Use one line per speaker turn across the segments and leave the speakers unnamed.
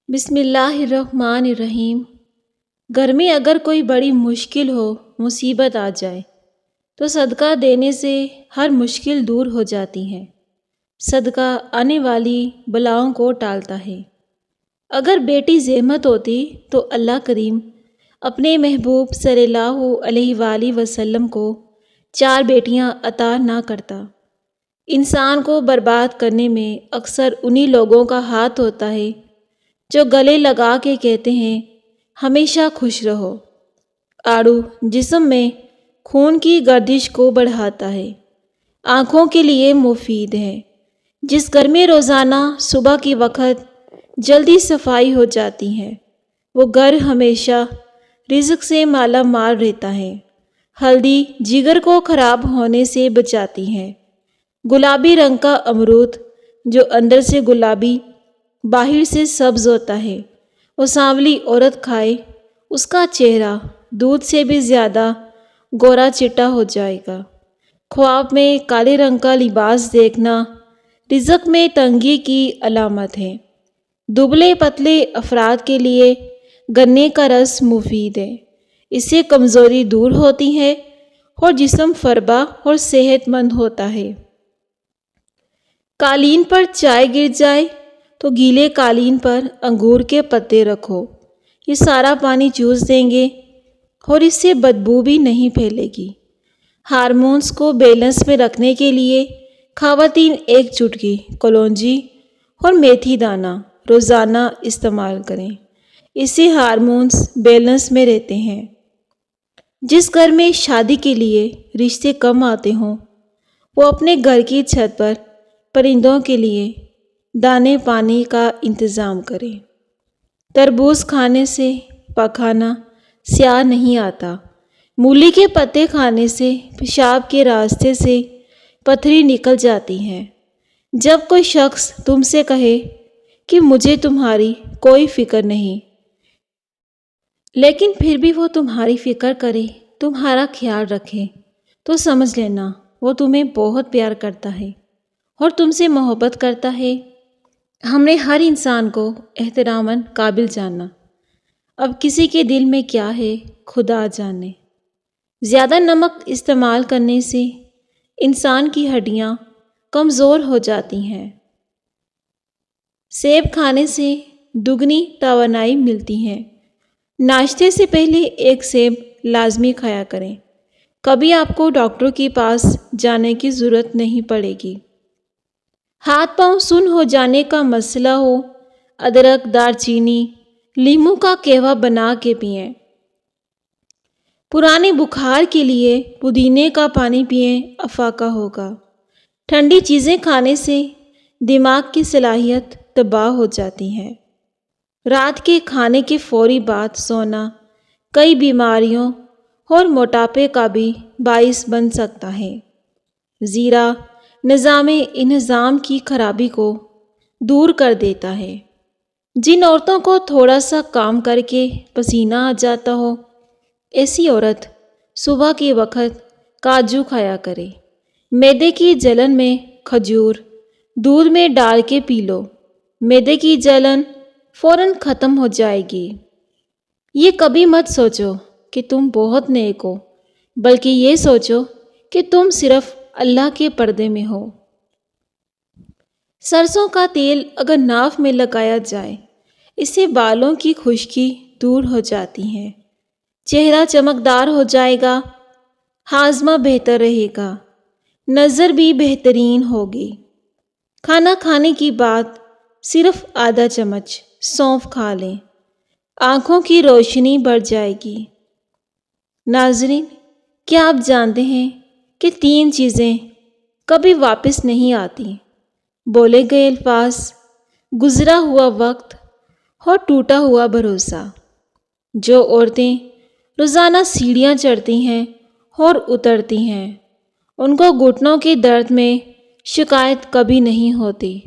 بسم اللہ الرحمن الرحیم۔ گھر میں اگر کوئی بڑی مشکل ہو، مصیبت آ جائے تو صدقہ دینے سے ہر مشکل دور ہو جاتی ہے۔ صدقہ آنے والی بلاؤں کو ٹالتا ہے۔ اگر بیٹی زحمت ہوتی تو اللہ کریم اپنے محبوب صلی اللہ علیہ وآلہ وسلم کو 4 بیٹیاں عطا نہ کرتا۔ انسان کو برباد کرنے میں اکثر انہی لوگوں کا ہاتھ ہوتا ہے جو گلے لگا کے کہتے ہیں ہمیشہ خوش رہو۔ آڑو جسم میں خون کی گردش کو بڑھاتا ہے، آنکھوں کے لیے مفید ہے۔ جس گھر میں روزانہ صبح کی وقت جلدی صفائی ہو جاتی ہے وہ گھر ہمیشہ رزق سے مالا مال رہتا ہے۔ ہلدی جگر کو خراب ہونے سے بچاتی ہے۔ گلابی رنگ کا امرود جو اندر سے گلابی باہر سے سبز ہوتا ہے، وہ سانولی عورت کھائے اس کا چہرہ دودھ سے بھی زیادہ گورا چٹا ہو جائے گا۔ خواب میں کالے رنگ کا لباس دیکھنا رزق میں تنگی کی علامت ہے۔ دبلے پتلے افراد کے لیے گنے کا رس مفید ہے، اس سے کمزوری دور ہوتی ہے اور جسم فربا اور صحت مند ہوتا ہے۔ قالین پر چائے گر جائے تو گیلے قالین پر انگور کے پتے رکھو، یہ سارا پانی چوس دیں گے اور اس سے بدبو بھی نہیں پھیلے گی۔ ہارمونز کو بیلنس میں رکھنے کے لیے خواتین 1 چٹکی کلونجی اور میتھی دانہ روزانہ استعمال کریں، اس سے ہارمونز بیلنس میں رہتے ہیں۔ جس گھر میں شادی کے لیے رشتے کم آتے ہوں وہ اپنے گھر کی چھت پر پرندوں کے لیے دانے پانی کا انتظام کرے۔ تربوز کھانے سے پاخانہ سیاہ نہیں آتا۔ مولی کے پتے کھانے سے پیشاب کے راستے سے پتھری نکل جاتی ہے۔ جب کوئی شخص تم سے کہے کہ مجھے تمہاری کوئی فکر نہیں، لیکن پھر بھی وہ تمہاری فکر کرے، تمہارا خیال رکھے، تو سمجھ لینا وہ تمہیں بہت پیار کرتا ہے اور تم سے محبت کرتا ہے۔ ہم نے ہر انسان کو احتراماً قابل جانا، اب کسی کے دل میں کیا ہے خدا جانے۔ زیادہ نمک استعمال کرنے سے انسان کی ہڈیاں کمزور ہو جاتی ہیں۔ سیب کھانے سے دگنی توانائی ملتی ہے۔ ناشتے سے پہلے 1 سیب لازمی کھایا کریں، کبھی آپ کو ڈاکٹر کے پاس جانے کی ضرورت نہیں پڑے گی۔ ہاتھ پاؤں سن ہو جانے کا مسئلہ ہو، ادرک، دار چینی، لیموں کا قہوہ بنا کے پئیں۔ پرانے بخار کے لیے پودینے کا پانی پئیں، افاقہ ہوگا۔ ٹھنڈی چیزیں کھانے سے دماغ کی صلاحیت تباہ ہو جاتی ہے۔ رات کے کھانے کے فوری بعد سونا کئی بیماریوں اور موٹاپے کا بھی باعث بن سکتا ہے۔ زیرہ نظام انہضام کی خرابی کو دور کر دیتا ہے۔ جن عورتوں کو تھوڑا سا کام کر کے پسینہ آ جاتا ہو، ایسی عورت صبح کے وقت کاجو کھایا کرے۔ معدے کی جلن میں کھجور دودھ میں ڈال کے پی لو، معدے کی جلن فوراً ختم ہو جائے گی۔ یہ کبھی مت سوچو کہ تم بہت نیک ہو، بلکہ یہ سوچو کہ تم صرف اللہ کے پردے میں ہو۔ سرسوں کا تیل اگر ناف میں لگایا جائے، اس سے بالوں کی خشکی دور ہو جاتی ہے، چہرہ چمکدار ہو جائے گا، ہاضمہ بہتر رہے گا، نظر بھی بہترین ہوگی۔ کھانا کھانے کی بعد صرف آدھا چمچ سونف کھا لیں، آنکھوں کی روشنی بڑھ جائے گی۔ ناظرین، کیا آپ جانتے ہیں کہ 3 چیزیں کبھی واپس نہیں آتی؟ بولے گئے الفاظ، گزرا ہوا وقت اور ٹوٹا ہوا بھروسہ۔ جو عورتیں روزانہ سیڑھیاں چڑھتی ہیں اور اترتی ہیں، ان کو گھٹنوں کے درد میں شکایت کبھی نہیں ہوتی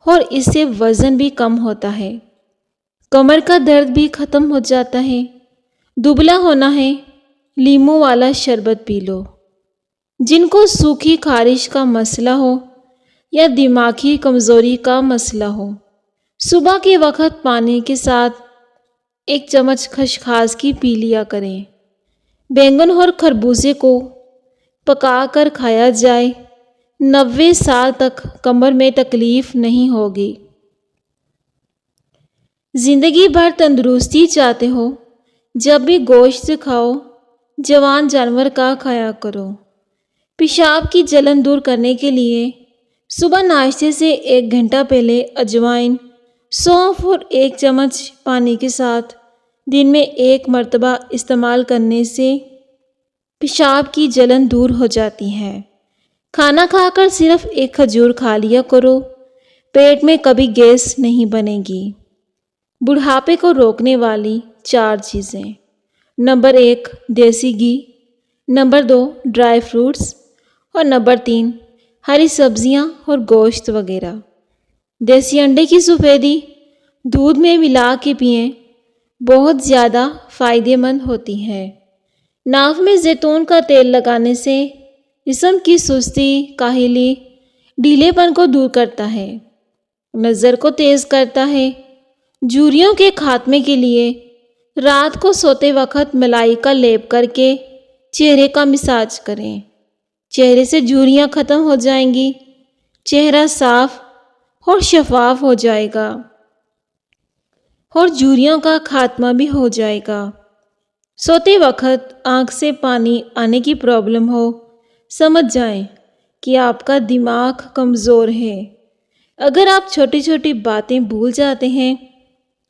اور اس سے وزن بھی کم ہوتا ہے۔ کمر کا درد بھی ختم ہو جاتا ہے۔ دبلا ہونا ہے، لیموں والا شربت پی لو۔ جن کو سوکھی خارش کا مسئلہ ہو یا دماغی کمزوری کا مسئلہ ہو، صبح کے وقت پانی کے ساتھ 1 چمچ خشخاش کی پی لیا کریں۔ بینگن اور خربوزے کو پکا کر کھایا جائے، 90 سال تک کمر میں تکلیف نہیں ہوگی۔ زندگی بھر تندرستی چاہتے ہو، جب بھی گوشت کھاؤ، جوان جانور کا کھایا کرو۔ پیشاب کی جلن دور کرنے کے لیے صبح ناشتے سے 1 گھنٹہ پہلے اجوائن، سونف اور 1 چمچ پانی کے ساتھ دن میں 1 مرتبہ استعمال کرنے سے پیشاب کی جلن دور ہو جاتی ہے۔ کھانا کھا کر صرف 1 کھجور کھا لیا کرو، پیٹ میں کبھی گیس نہیں بنے گی۔ بڑھاپے کو روکنے والی 4 چیزیں۔ نمبر 1 دیسی گھی، نمبر 2 ڈرائی فروٹس اور نمبر 3 ہری سبزیاں اور گوشت وغیرہ۔ دیسی انڈے کی سفیدی دودھ میں ملا کے پئیں، بہت زیادہ فائدہ مند ہوتی ہے۔ ناک میں زیتون کا تیل لگانے سے جسم کی سستی، کاہلی، ڈھیلے پن کو دور کرتا ہے، نظر کو تیز کرتا ہے۔ جھریوں کے خاتمے کے لیے رات کو سوتے وقت ملائی کا لیپ کر کے چہرے کا مساج کریں، چہرے سے جھریاں ختم ہو جائیں گی، چہرہ صاف اور شفاف ہو جائے گا اور جھریوں کا خاتمہ بھی ہو جائے گا۔ سوتے وقت آنکھ سے پانی آنے کی پرابلم ہو، سمجھ جائیں کہ آپ کا دماغ کمزور ہے۔ اگر آپ چھوٹی چھوٹی باتیں بھول جاتے ہیں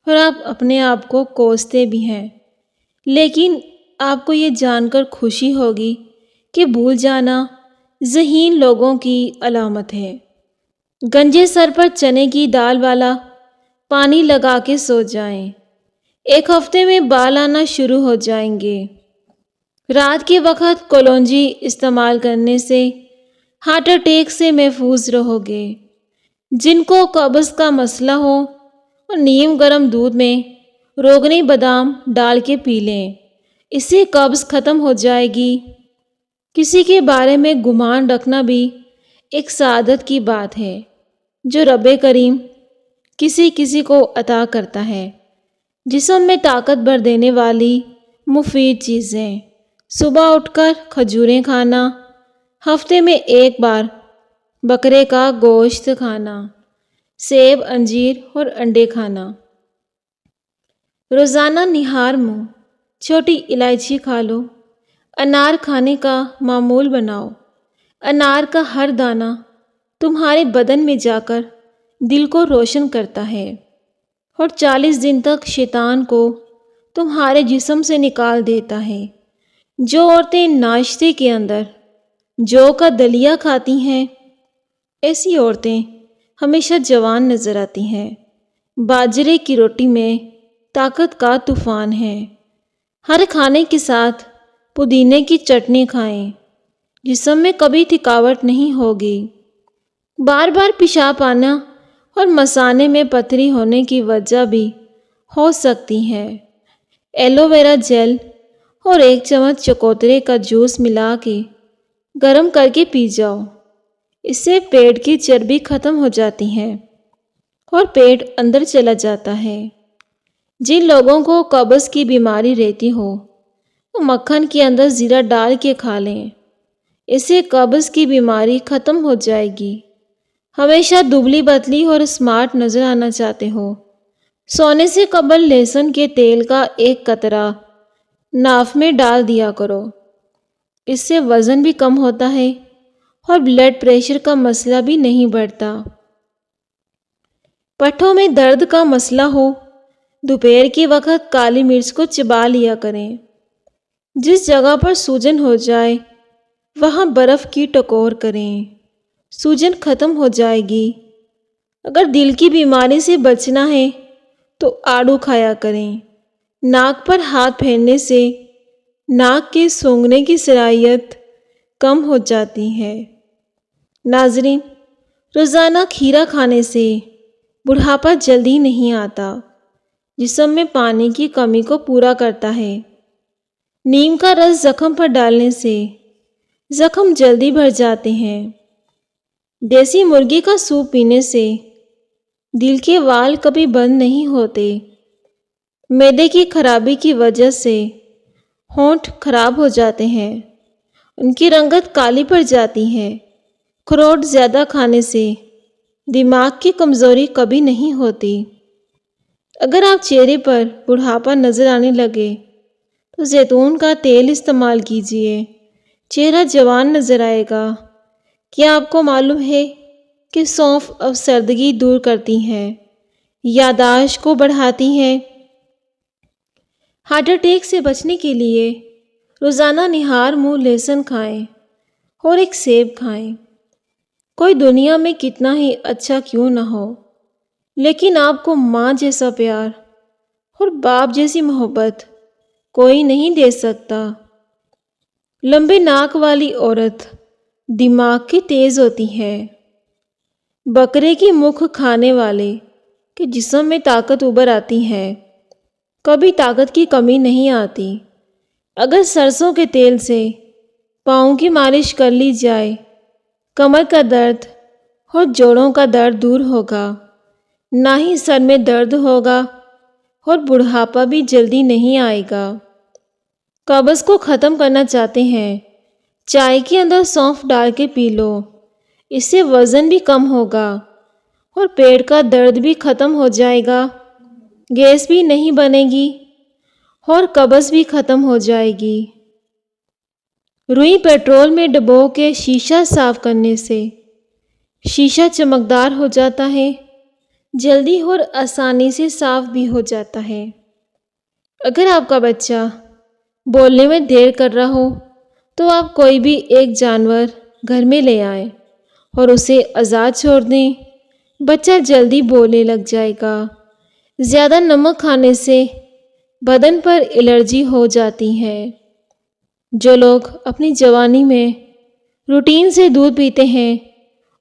اور آپ اپنے آپ کو کوستے بھی ہیں، لیکن آپ کو یہ جان کر خوشی ہوگی کہ بھول جانا ذہین لوگوں کی علامت ہے۔ گنجے سر پر چنے کی دال والا پانی لگا کے سو جائیں، 1 ہفتے میں بال آنا شروع ہو جائیں گے۔ رات کے وقت کلونجی استعمال کرنے سے ہارٹ اٹیک سے محفوظ رہو گے۔ جن کو قبض کا مسئلہ ہو، اور نیم گرم دودھ میں روغنی بادام ڈال کے پی لیں، اس سے قبض ختم ہو جائے گی۔ کسی کے بارے میں گمان رکھنا بھی ایک سعادت کی بات ہے جو رب کریم کسی کو عطا کرتا ہے۔ جسم میں طاقت بھر دینے والی مفید چیزیں۔ صبح اٹھ کر کھجوریں کھانا، ہفتے میں 1 بار بکرے کا گوشت کھانا، سیب، انجیر اور انڈے کھانا۔ روزانہ نہار منہ چھوٹی الائچی کھا لو۔ انار کھانے کا معمول بناؤ۔ انار کا ہر دانہ تمہارے بدن میں جا کر دل کو روشن کرتا ہے اور 40 دن تک شیطان کو تمہارے جسم سے نکال دیتا ہے۔ جو عورتیں ناشتے کے اندر جو کا دلیا کھاتی ہیں، ایسی عورتیں ہمیشہ جوان نظر آتی ہیں۔ باجرے کی روٹی میں طاقت کا طوفان ہے۔ ہر کھانے کے ساتھ پودینے کی چٹنی کھائیں، جسم میں کبھی تھکاوٹ نہیں ہوگی۔ بار بار پیشاب آنا اور مثانے میں پتھری ہونے کی وجہ بھی ہو سکتی ہے۔ ایلو ویرا جیل اور 1 چمچ چکوترے کا جوس ملا کے گرم کر کے پی جاؤ، اس سے پیٹ کی چربی ختم ہو جاتی ہے اور پیٹ اندر چلا جاتا ہے۔ جن لوگوں کو قبض کی بیماری رہتی ہو، وہ مکھن کے اندر زیرہ ڈال کے کھا لیں، اس سے قبض کی بیماری ختم ہو جائے گی۔ ہمیشہ دبلی پتلی اور اسمارٹ نظر آنا چاہتے ہو، سونے سے قبل لہسن کے تیل کا 1 قطرہ ناف میں ڈال دیا کرو، اس سے وزن بھی کم ہوتا ہے اور بلڈ پریشر کا مسئلہ بھی نہیں بڑھتا۔ پٹھوں میں درد کا مسئلہ ہو، دوپہر کے وقت کالی مرچ کو چبا لیا کریں۔ جس جگہ پر سوجن ہو جائے وہاں برف کی ٹکور کریں، سوجن ختم ہو جائے گی۔ اگر دل کی بیماری سے بچنا ہے تو آڑو کھایا کریں۔ ناک پر ہاتھ پھیرنے سے ناک کے سونگھنے کی صلاحیت کم ہو جاتی ہے۔ ناظرین، روزانہ کھیرا کھانے سے بڑھاپا جلدی نہیں آتا، جسم میں پانی کی کمی کو پورا کرتا ہے۔ نیم کا رس زخم پر ڈالنے سے زخم جلدی بھر جاتے ہیں۔ دیسی مرغی کا سوپ پینے سے دل کے وال کبھی بند نہیں ہوتے۔ معدے کی خرابی کی وجہ سے ہونٹ خراب ہو جاتے ہیں، ان کی رنگت کالی پڑ جاتی ہے۔ اخروٹ زیادہ کھانے سے دماغ کی کمزوری کبھی نہیں ہوتی۔ اگر آپ چہرے پر بڑھاپا نظر آنے لگے تو زیتون کا تیل استعمال کیجیے، چہرہ جوان نظر آئے گا۔ کیا آپ کو معلوم ہے کہ سونف افسردگی دور کرتی ہے، یادداشت کو بڑھاتی ہے؟ ہارٹ اٹیک سے بچنے کے لیے روزانہ نہار منہ لہسن کھائیں اور ایک سیب کھائیں۔ کوئی دنیا میں کتنا ہی اچھا کیوں نہ ہو، لیکن آپ کو ماں جیسا پیار اور باپ جیسی محبت کوئی نہیں دے سکتا۔ لمبے ناک والی عورت دماغ کی تیز ہوتی ہے۔ بکرے کی مکھ کھانے والے کے جسم میں طاقت ابھر آتی ہے، کبھی طاقت کی کمی نہیں آتی۔ اگر سرسوں کے تیل سے پاؤں کی مالش کر لی جائے، کمر کا درد اور جوڑوں کا درد دور ہوگا، نہ ہی سر میں درد ہوگا اور بڑھاپا بھی جلدی نہیں آئے گا۔ قبض کو ختم کرنا چاہتے ہیں؟ چائے کے اندر سونف ڈال کے پی لو، اس سے وزن بھی کم ہوگا اور پیٹ کا درد بھی ختم ہو جائے گا، گیس بھی نہیں بنے گی اور قبض بھی ختم ہو جائے گی۔ روئی پیٹرول میں ڈبو کے شیشہ صاف کرنے سے شیشہ چمکدار ہو جاتا ہے، جلدی اور آسانی سے صاف بھی ہو جاتا ہے۔ اگر آپ کا بچہ بولنے میں دیر کر رہا ہو تو آپ کوئی بھی ایک جانور گھر میں لے آئیں اور اسے آزاد چھوڑ دیں، بچہ جلدی بولنے لگ جائے گا۔ زیادہ نمک کھانے سے بدن پر الرجی ہو جاتی ہے۔ جو لوگ اپنی جوانی میں روٹین سے دودھ پیتے ہیں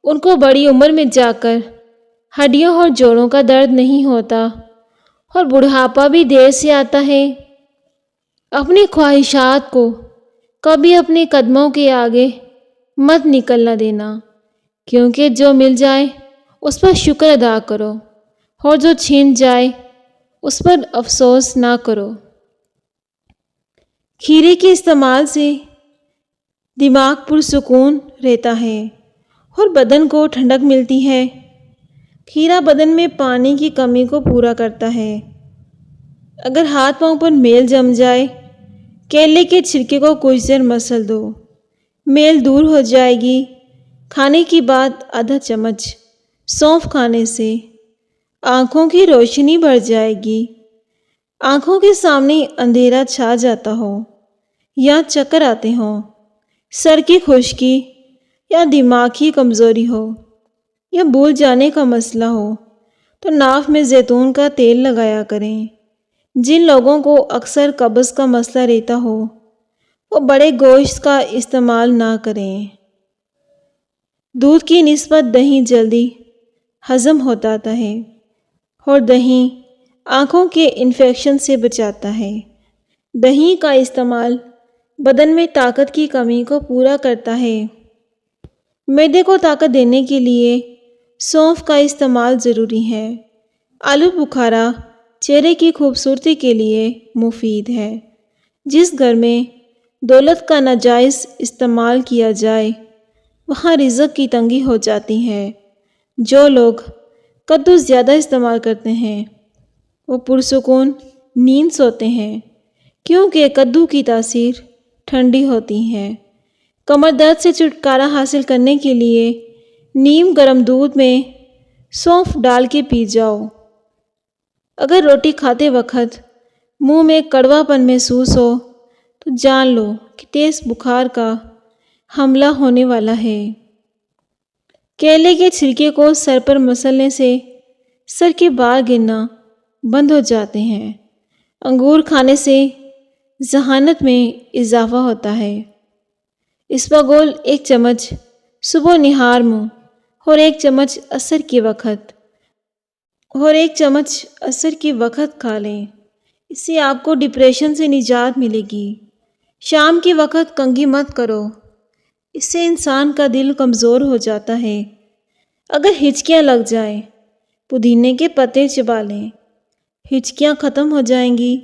ان کو بڑی عمر میں جا کر ہڈیوں اور جوڑوں کا درد نہیں ہوتا اور بڑھاپا بھی دیر سے آتا ہے۔ اپنی خواہشات کو کبھی اپنے قدموں کے آگے مت نکلنا دینا، کیونکہ جو مل جائے اس پر شکر ادا کرو اور جو چھین جائے اس پر افسوس نہ کرو۔ کھیرے کے استعمال سے دماغ پرسکون رہتا ہے اور بدن کو ٹھنڈک ملتی ہے۔ کھیرا بدن میں پانی کی کمی کو پورا کرتا ہے۔ اگر ہاتھ پاؤں پر میل جم جائے، کیلے کے چھلکے کو کچھ دیر مسل دو، میل دور ہو جائے گی۔ کھانے کے بعد آدھا چمچ سونف کھانے سے آنکھوں کی روشنی بڑھ جائے گی۔ آنکھوں کے سامنے اندھیرا چھا جاتا ہو یا چکر آتے ہوں، سر کی خشکی یا دماغ کی کمزوری ہو یا بھول جانے کا مسئلہ ہو تو ناف میں زیتون کا تیل لگایا کریں۔ جن لوگوں کو اکثر قبض کا مسئلہ رہتا ہو وہ بڑے گوشت کا استعمال نہ کریں۔ دودھ کی نسبت دہی جلدی ہضم ہوتا ہے اور دہی آنکھوں کے انفیکشن سے بچاتا ہے۔ دہی کا استعمال بدن میں طاقت کی کمی کو پورا کرتا ہے۔ معدے کو طاقت دینے کے لیے سونف کا استعمال ضروری ہے۔ آلو بخارا چہرے کی خوبصورتی کے لیے مفید ہے۔ جس گھر میں دولت کا ناجائز استعمال کیا جائے وہاں رزق کی تنگی ہو جاتی ہے۔ جو لوگ کدو زیادہ استعمال کرتے ہیں وہ پرسکون نیند سوتے ہیں، کیونکہ کدو کی تاثیر ٹھنڈی ہوتی ہے۔ کمر درد سے چھٹکارا حاصل کرنے کے لیے نیم گرم دودھ میں سونف ڈال کے پی جاؤ۔ اگر روٹی کھاتے وقت منہ میں کڑوا پن محسوس ہو تو جان لو کہ تیز بخار کا حملہ ہونے والا ہے۔ کیلے کے چھلکے کو سر پر مسلنے سے سر کے بال گرنا بند ہو جاتے ہیں۔ انگور کھانے سے ذہانت میں اضافہ ہوتا ہے۔ اسواگول 1 چمچ صبح نہار منہ اور 1 چمچ عصر کے وقت کھا لیں۔ اس سے آپ کو ڈپریشن سے نجات ملے گی۔ شام کے وقت کنگھی مت کرو، اس سے انسان کا دل کمزور ہو جاتا ہے۔ اگر ہچکیاں لگ جائیں پودینے کے پتے چبا لیں، ہچکیاں ختم ہو جائیں گی۔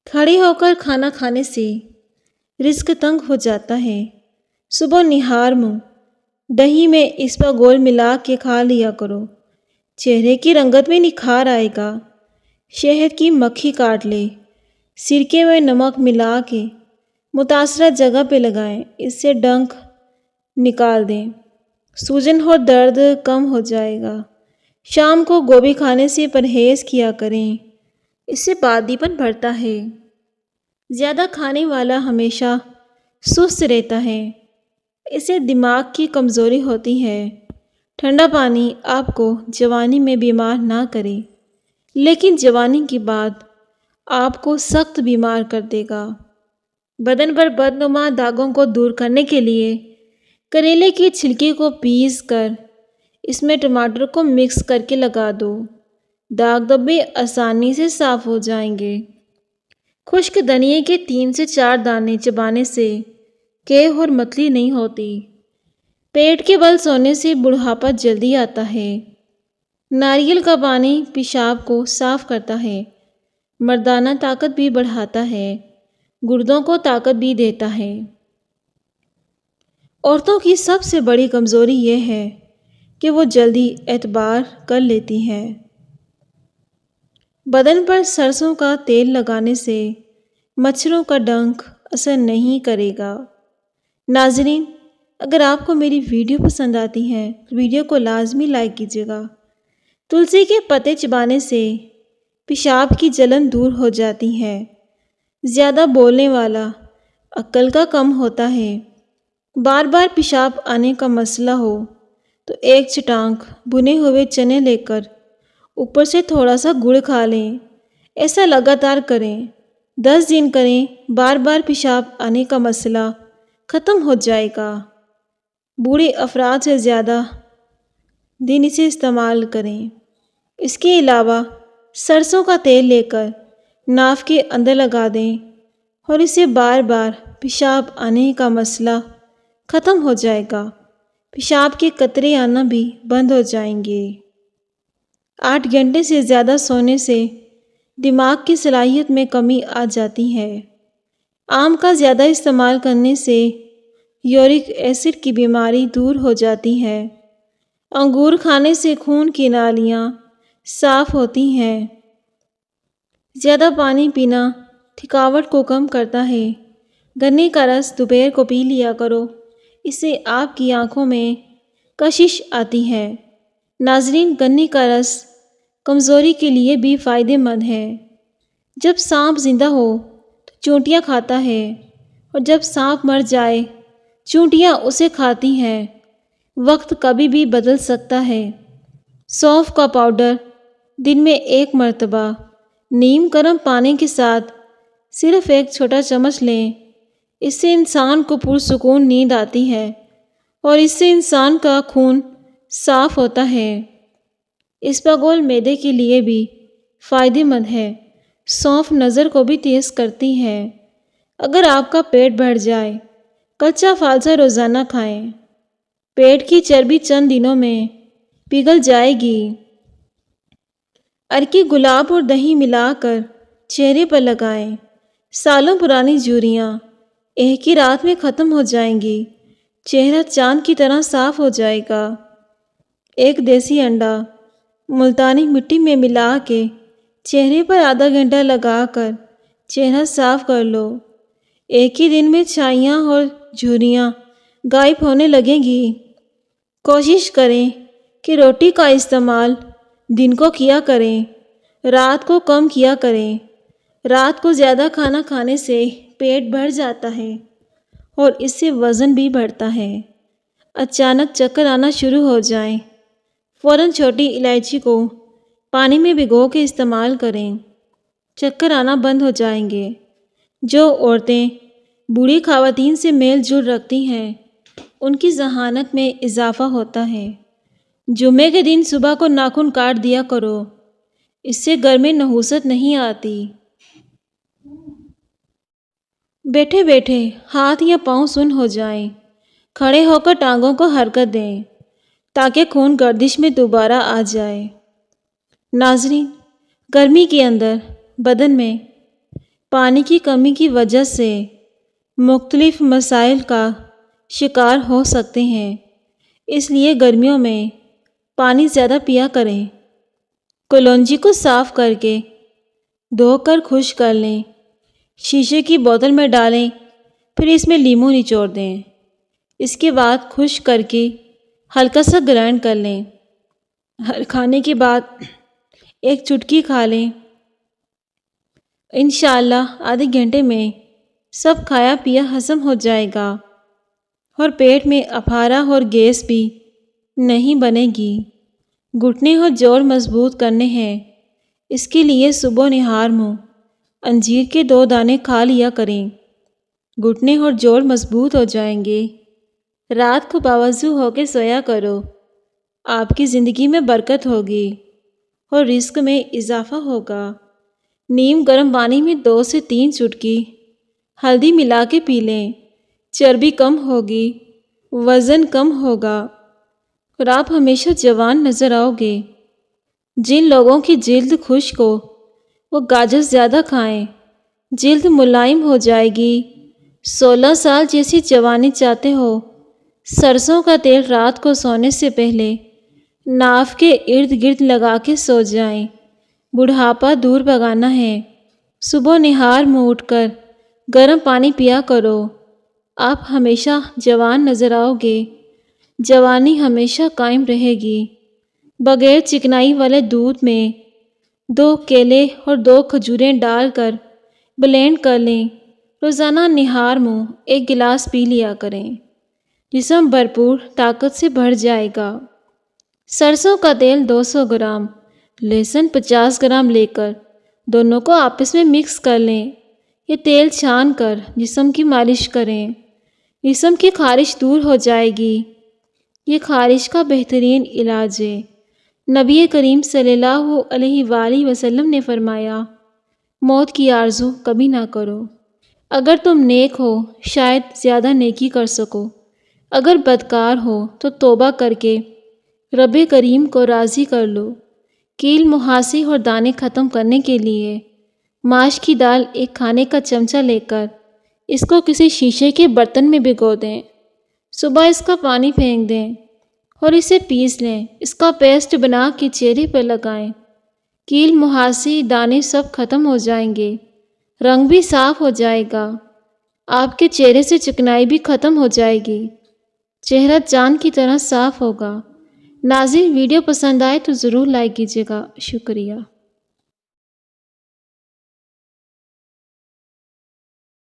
کھڑے ہو کر کھانا کھانے سے رزق تنگ ہو جاتا ہے۔ صبح نہار منہ دہی میں اسپاغول ملا کے کھا لیا کرو، چہرے کی رنگت میں نکھار آئے گا۔ شہد کی مکھی کاٹ لے، سرکے میں نمک ملا کے متاثرہ جگہ پہ لگائیں، اس سے ڈنک نکال دیں، سوجن اور درد کم ہو جائے گا۔ شام کو گوبھی کھانے سے پرہیز کیا کریں، اس سے بادی پن بڑھتا ہے۔ زیادہ کھانے والا ہمیشہ سست رہتا ہے، اس سے دماغ کی کمزوری ہوتی ہے۔ ٹھنڈا پانی آپ کو جوانی میں بیمار نہ کرے، لیکن جوانی کے بعد آپ کو سخت بیمار کر دے گا۔ بدن پر بدنما داغوں کو دور کرنے کے لیے کریلے کے چھلکے کو پیس کر اس میں ٹماٹر کو مکس کر کے لگا دو، داغ دھبے آسانی سے صاف ہو جائیں گے۔ خشک دھنیے کے 3 سے 4 دانے چبانے سے کیح اور متلی نہیں ہوتی۔ پیٹ کے بل سونے سے بڑھاپا جلدی آتا ہے۔ ناریل کا پانی پیشاب کو صاف کرتا ہے، مردانہ طاقت بھی بڑھاتا ہے، گردوں کو طاقت بھی دیتا ہے۔ عورتوں کی سب سے بڑی کمزوری یہ ہے کہ وہ جلدی اعتبار کر لیتی ہیں۔ بدن پر سرسوں کا تیل لگانے سے مچھروں کا ڈنک اثر نہیں کرے گا۔ ناظرین، اگر آپ کو میری ویڈیو پسند آتی ہے تو ویڈیو کو لازمی لائک کیجیے گا۔ تلسی کے پتے چبانے سے پیشاب کی جلن دور ہو جاتی ہے۔ زیادہ بولنے والا عقل کا کم ہوتا ہے۔ بار بار پیشاب آنے کا مسئلہ ہو تو ایک چٹانک بھنے ہوئے چنے لے کر اوپر سے تھوڑا سا گڑ کھا لیں۔ ایسا لگاتار کریں، 10 دن کریں، بار بار پیشاب آنے کا مسئلہ ختم ہو جائے گا۔ بوڑھے افراد سے زیادہ دن اسے استعمال کریں۔ اس کے علاوہ سرسوں کا تیل لے کر ناف کے اندر لگا دیں اور اسے بار بار پیشاب آنے کا مسئلہ ختم ہو جائے گا۔ پیشاب کے قطرے آنا بھی بند ہو جائیں گے۔ 8 گھنٹے سے زیادہ سونے سے دماغ کی صلاحیت میں کمی آ جاتی ہے۔ آم کا زیادہ استعمال کرنے سے یورک ایسڈ کی بیماری دور ہو جاتی ہے۔ انگور کھانے سے خون کی نالیاں صاف ہوتی ہیں۔ زیادہ پانی پینا تھکاوٹ کو کم کرتا ہے۔ گنے کا رس دوپہر کو پی لیا کرو، اس سے آپ کی آنکھوں میں کشش آتی ہے۔ ناظرین، گنے کا رس کمزوری کے لیے بھی فائدہ مند ہے۔ جب سانپ زندہ ہو تو چونٹیاں کھاتا ہے، اور جب سانپ مر جائے چونٹیاں اسے کھاتی ہیں۔ وقت کبھی بھی بدل سکتا ہے۔ سونف کا پاؤڈر دن میں 1 مرتبہ نیم گرم پانی کے ساتھ صرف 1 چھوٹا چمچ لیں۔ اس سے انسان کو پرسکون نیند آتی ہے اور اس سے انسان کا خون صاف ہوتا ہے۔ اسپاغول معدے کے لیے بھی فائدہ مند ہے۔ سونف نظر کو بھی تیز کرتی ہے۔ اگر آپ کا پیٹ بڑھ جائے، کچا فالسا روزانہ کھائیں، پیٹ کی چربی چند دنوں میں پگھل جائے گی۔ ارکی گلاب اور دہی ملا کر چہرے پر لگائیں، سالوں پرانی جھریاں ایک ہی رات میں ختم ہو جائیں گی، چہرہ چاند کی طرح صاف ہو جائے گا۔ ایک دیسی انڈا ملتانی مٹی میں ملا کے چہرے پر آدھا گھنٹہ لگا کر چہرہ صاف کر لو، ایک ہی دن میں چھائیاں اور جھریاں غائب ہونے لگیں گی۔ کوشش کریں کہ روٹی کا استعمال دن کو کیا کریں، رات کو کم کیا کریں۔ رات کو زیادہ کھانا کھانے سے پیٹ بھر جاتا ہے اور اس سے وزن بھی بڑھتا ہے۔ اچانک چکر آنا شروع ہو جائیں، فوراً چھوٹی الائچی کو پانی میں بھگو کے استعمال کریں، چکر آنا بند ہو جائیں گے۔ جو عورتیں بوڑھی خواتین سے میل جول رکھتی ہیں، ان کی ذہانت میں اضافہ ہوتا ہے۔ جمعے کے دن صبح کو ناخن کاٹ دیا کرو، اس سے گھر میں نحوست نہیں آتی۔ بیٹھے بیٹھے ہاتھ یا پاؤں سن ہو جائیں، کھڑے ہو کر ٹانگوں کو حرکت دیں تاکہ خون گردش میں دوبارہ آ جائے۔ ناظرین، گرمی کے اندر بدن میں پانی کی کمی کی وجہ سے مختلف مسائل کا شکار ہو سکتے ہیں، اس لیے گرمیوں میں پانی زیادہ پیا کریں۔ کلونجی کو صاف کر کے دھو کر خشک کر لیں، شیشے کی بوتل میں ڈالیں، پھر اس میں لیموں نچوڑ دیں۔ اس کے بعد خشک کر کے ہلکا سا گرائنڈ کر لیں۔ ہر کھانے کے بعد ایک چٹکی کھا لیں۔ انشاءاللہ آدھے گھنٹے میں سب کھایا پیا ہضم ہو جائے گا اور پیٹ میں اپھارا اور گیس بھی نہیں بنے گی۔ گھٹنے اور جوڑ مضبوط کرنے ہیں، اس کے لیے صبح نہار منہ انجیر کے 2 دانے کھا لیا کریں، گھٹنے اور جوڑ مضبوط ہو جائیں گے۔ رات کو باوضو ہو کے سویا کرو، آپ کی زندگی میں برکت ہوگی اور رزق میں اضافہ ہوگا۔ نیم گرم پانی میں 2 سے 3 چٹکی ہلدی ملا کے پی لیں، چربی کم ہوگی، وزن کم ہوگا اور آپ ہمیشہ جوان نظر آؤ گے۔ جن لوگوں کی جلد خشک ہو وہ گاجر زیادہ کھائیں، جلد ملائم ہو جائے گی۔ 16 سال جیسی جوانی چاہتے ہو، سرسوں کا تیل رات کو سونے سے پہلے ناف کے ارد گرد لگا کے سو جائیں۔ بڑھاپا دور بھگانا ہے، صبح نہار منہ اٹھ کر گرم پانی پیا کرو، آپ ہمیشہ جوان نظر آؤ گے، جوانی ہمیشہ قائم رہے گی۔ بغیر چکنائی والے دودھ میں 2 کیلے اور 2 کھجوریں ڈال کر بلینڈ کر لیں، روزانہ نہار منہ 1 گلاس پی لیا کریں، جسم بھرپور طاقت سے بھر جائے گا۔ سرسوں کا تیل 200 گرام، لہسن 50 گرام لے کر دونوں کو آپس میں مکس کر لیں۔ یہ تیل چھان کر جسم کی مالش کریں، جسم کی خارش دور ہو جائے گی۔ یہ خارش کا بہترین علاج ہے۔ نبی کریم صلی اللہ علیہ وآلہ وسلم نے فرمایا، موت کی آرزو کبھی نہ کرو۔ اگر تم نیک ہو شاید زیادہ نیکی کر سکو، اگر بدکار ہو تو توبہ کر کے رب کریم کو راضی کر لو۔ کیل مہاسی اور دانے ختم کرنے کے لیے ماش کی دال 1 کھانے کا چمچہ لے کر اس کو کسی شیشے کے برتن میں بھگو دیں، صبح اس کا پانی پھینک دیں اور اسے پیس لیں۔ اس کا پیسٹ بنا کے چہرے پر لگائیں، کیل مہاسی دانے سب ختم ہو جائیں گے، رنگ بھی صاف ہو جائے گا، آپ کے چہرے سے چکنائی بھی ختم ہو جائے گی، چہرہ چاند کی طرح صاف ہوگا۔ ناظرین، ویڈیو پسند آئے تو ضرور لائک کیجیے گا۔ شکریہ۔